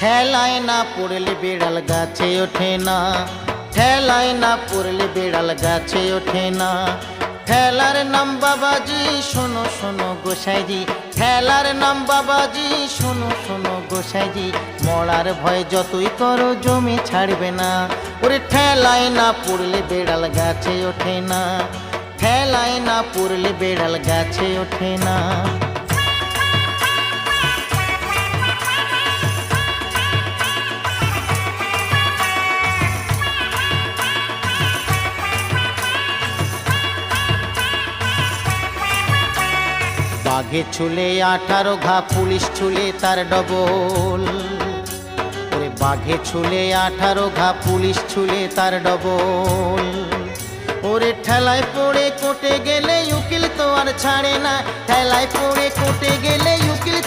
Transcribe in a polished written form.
ঠেলায় না পড়লে বিড়াল গাছে ওঠে না, ঠেলায় না পড়লে বিড়াল গাছে ওঠে না। ঠেলার নাম বাবাজি শোনো শোনো গোসাইজি, ঠেলার নাম বাবাজি শোনো শোনো গোসাইজি। মরার ভয় যতই করো জমি ছাড়বে না। ওরে ঠেলায় না পড়লে বিড়াল গাছে ওঠে না, ঠেলায় না পড়লে বিড়াল গাছে ওঠে না। বাঘে ছুলে 18 ঘা, পুলিশ ছুলে তার ডবল। ওরে বাঘে ছুলে 18 ঘা, পুলিশ ছুলে তার ডবল। ওরে ঠেলায় পড়ে কোটে গেলে উকিল তো আর ছাড়ে না, ঠেলায় পড়ে কোটে গেলে উকিল তো